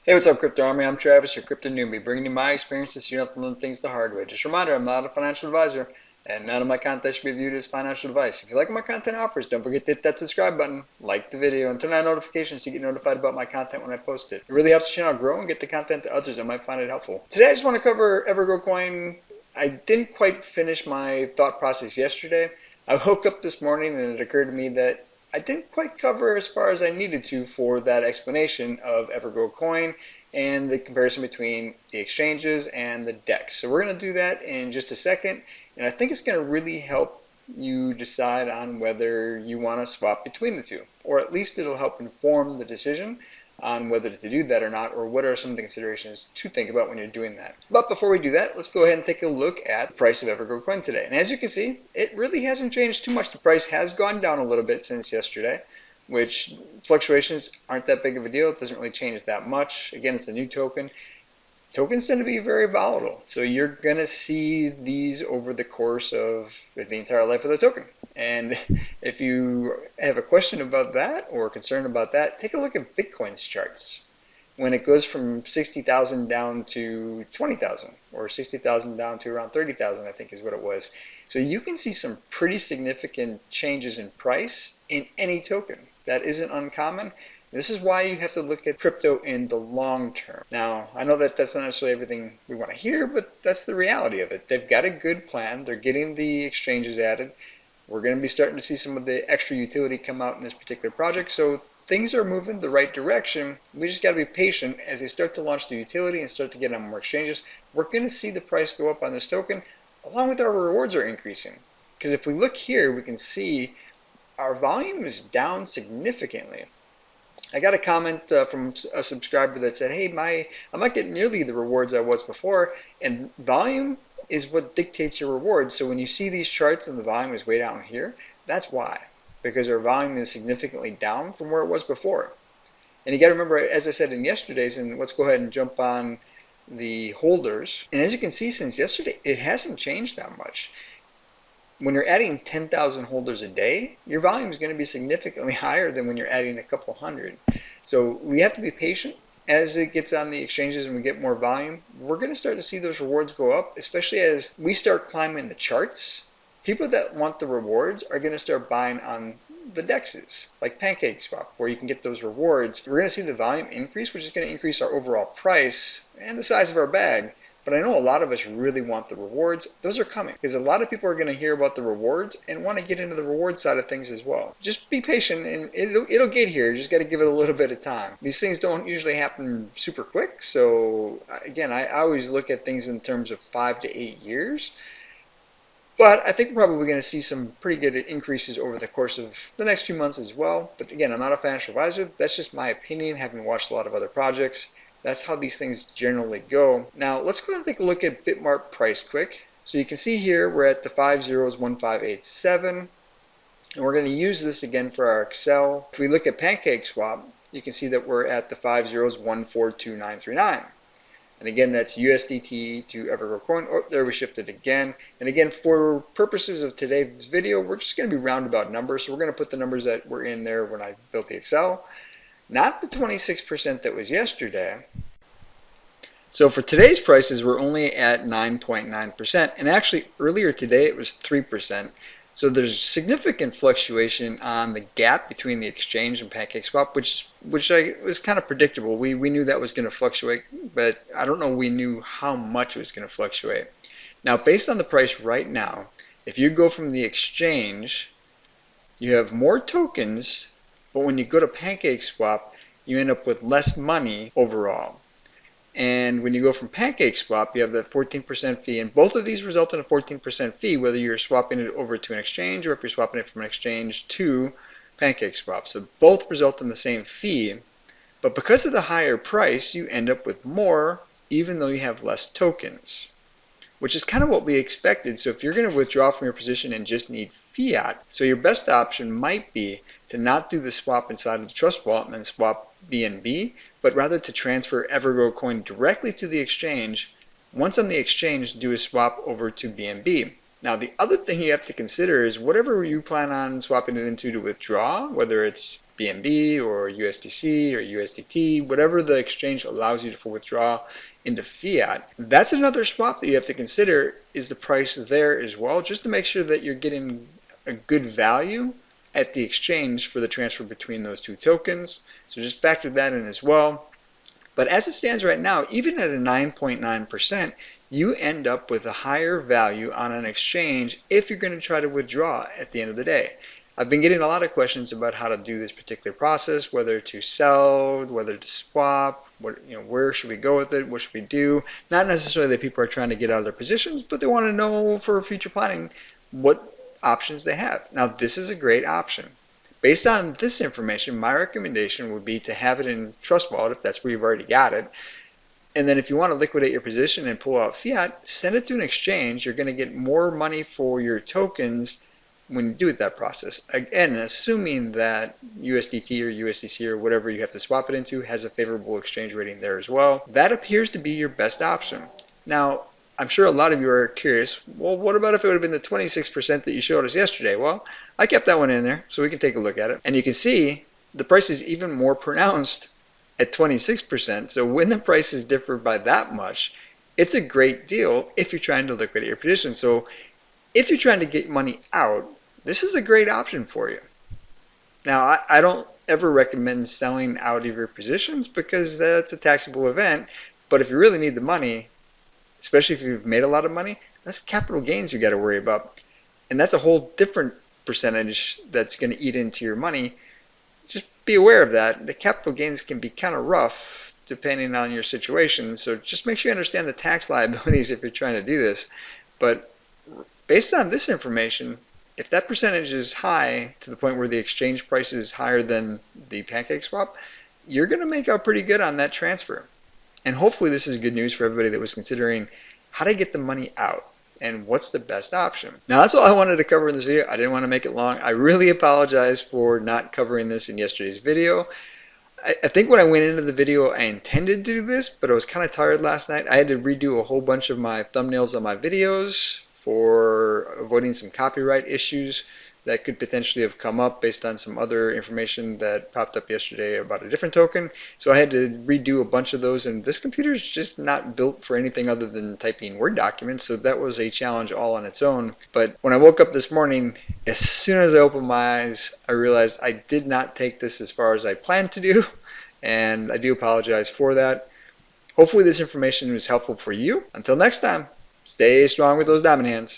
Hey, what's up, Crypto Army? I'm Travis, your crypto newbie, bringing you my experiences so you don't have to learn things the hard way. Just a reminder, I'm not a financial advisor, and none of my content should be viewed as financial advice. If you like what my content offers, don't forget to hit that subscribe button, like the video, and turn on notifications to get notified about my content when I post it. It really helps the channel grow and get the content to others that might find it helpful. Today, I just want to cover EverGrow coin. I didn't quite finish my thought process yesterday. I woke up this morning and it occurred to me that I didn't quite cover as far as I needed to for that explanation of EverGrow coin and the comparison between the exchanges and the DEX. So we're going to do that in just a second, and I think it's going to really help you decide on whether you want to swap between the two, or at least it'll help inform the decision on whether to do that or not, or what are some of the considerations to think about when you're doing that. But before we do that, let's go ahead and take a look at the price of EverGrow coin today. And as you can see, it really hasn't changed too much. The price has gone down a little bit since yesterday, which fluctuations aren't that big of a deal. It doesn't really change that much. Again, it's a new token. Tokens tend to be very volatile, so you're going to see these over the course of the entire life of the token. And if you have a question about that or concern about that, take a look at Bitcoin's charts. When it goes from 60,000 down to 20,000, or 60,000 down to around 30,000, I think is what it was. So you can see some pretty significant changes in price in any token. That isn't uncommon. This is why you have to look at crypto in the long term. Now, I know that that's not necessarily everything we want to hear, but that's the reality of it. They've got a good plan. They're getting the exchanges added. We're going to be starting to see some of the extra utility come out in this particular project, so things are moving the right direction. We just got to be patient as they start to launch the utility and start to get on more exchanges. We're going to see the price go up on this token, along with our rewards are increasing. Because if we look here, we can see our volume is down significantly. I got a comment from a subscriber that said, hey, I'm not getting nearly the rewards I was before, and volume is what dictates your rewards. So when you see these charts and the volume is way down here, that's why, because our volume is significantly down from where it was before. And you got to remember, as I said in yesterday's, and let's go ahead and jump on the holders. And as you can see, since yesterday, it hasn't changed that much. When you're adding 10,000 holders a day, your volume is going to be significantly higher than when you're adding a couple hundred. So we have to be patient. As it gets on the exchanges and we get more volume, we're going to start to see those rewards go up, especially as we start climbing the charts. People that want the rewards are going to start buying on the DEXs, like PancakeSwap, where you can get those rewards. We're going to see the volume increase, which is going to increase our overall price and the size of our bag. But I know a lot of us really want the rewards. Those are coming because a lot of people are going to hear about the rewards and want to get into the reward side of things as well. Just be patient and it'll get here. You just got to give it a little bit of time. These things don't usually happen super quick. So again, I always look at things in terms of 5 to 8 years. But I think we're probably going to see some pretty good increases over the course of the next few months as well. But again, I'm not a financial advisor. That's just my opinion, having watched a lot of other projects. That's how these things generally go. Now, let's go ahead and take a look at Bitmart price quick. So you can see here we're at the 501587, and we're going to use this again for our Excel. If we look at PancakeSwap, you can see that we're at the 50142939. And again, that's USDT to EverGrow coin. Oh, there we shifted again. And again, for purposes of today's video, we're just going to be roundabout numbers. So we're going to put the numbers that were in there when I built the Excel. Not the 26% that was yesterday. So for today's prices, we're only at 9.9%. And actually, earlier today, it was 3%. So there's significant fluctuation on the gap between the exchange and PancakeSwap, which was kind of predictable. We knew that was going to fluctuate, but I don't know we knew how much it was going to fluctuate. Now, based on the price right now, if you go from the exchange, you have more tokens, but when you go to PancakeSwap, you end up with less money overall. And when you go from PancakeSwap, you have that 14% fee, and both of these result in a 14% fee, whether you're swapping it over to an exchange or if you're swapping it from an exchange to PancakeSwap. So both result in the same fee, but because of the higher price, you end up with more, even though you have less tokens, which is kind of what we expected. So if you're going to withdraw from your position and just need fiat, so your best option might be to not do the swap inside of the Trust Wallet and then swap BNB, but rather to transfer EverGrow coin directly to the exchange. Once on the exchange, do a swap over to BNB. Now, the other thing you have to consider is whatever you plan on swapping it into to withdraw, whether it's BNB or USDC or USDT, whatever the exchange allows you to withdraw into fiat. That's another swap that you have to consider, is the price there as well, just to make sure that you're getting a good value at the exchange for the transfer between those two tokens. So just factor that in as well. But as it stands right now, even at a 9.9%, you end up with a higher value on an exchange if you're going to try to withdraw at the end of the day. I've been getting a lot of questions about how to do this particular process, whether to sell, whether to swap, where should we go with it, what should we do. Not necessarily that people are trying to get out of their positions, but they want to know for future planning what options they have. Now, this is a great option. Based on this information, my recommendation would be to have it in Trust Wallet if that's where you've already got it. And then if you want to liquidate your position and pull out fiat, send it to an exchange. You're going to get more money for your tokens when you do that process. Again, assuming that USDT or USDC or whatever you have to swap it into has a favorable exchange rating there as well. That appears to be your best option. Now, I'm sure a lot of you are curious, well, what about if it would have been the 26% that you showed us yesterday? Well, I kept that one in there so we can take a look at it. And you can see the price is even more pronounced at 26%. So when the prices differ by that much, it's a great deal if you're trying to liquidate your position. So if you're trying to get money out, this is a great option for you. Now, I don't ever recommend selling out of your positions because that's a taxable event. But if you really need the money, especially if you've made a lot of money, that's capital gains you got to worry about. And that's a whole different percentage that's going to eat into your money. Just be aware of that. The capital gains can be kind of rough depending on your situation. So just make sure you understand the tax liabilities if you're trying to do this. But based on this information, if that percentage is high to the point where the exchange price is higher than the PancakeSwap, you're going to make out pretty good on that transfer. And hopefully this is good news for everybody that was considering how to get the money out and what's the best option. Now, that's all I wanted to cover in this video. I didn't want to make it long. I really apologize for not covering this in yesterday's video. I think when I went into the video, I intended to do this, but I was kind of tired last night. I had to redo a whole bunch of my thumbnails on my videos for avoiding some copyright issues that could potentially have come up based on some other information that popped up yesterday about a different token. So I had to redo a bunch of those, and this computer is just not built for anything other than typing Word documents, so that was a challenge all on its own. But when I woke up this morning, as soon as I opened my eyes, I realized I did not take this as far as I planned to do, and I do apologize for that. Hopefully this information was helpful for you. Until next time, stay strong with those diamond hands.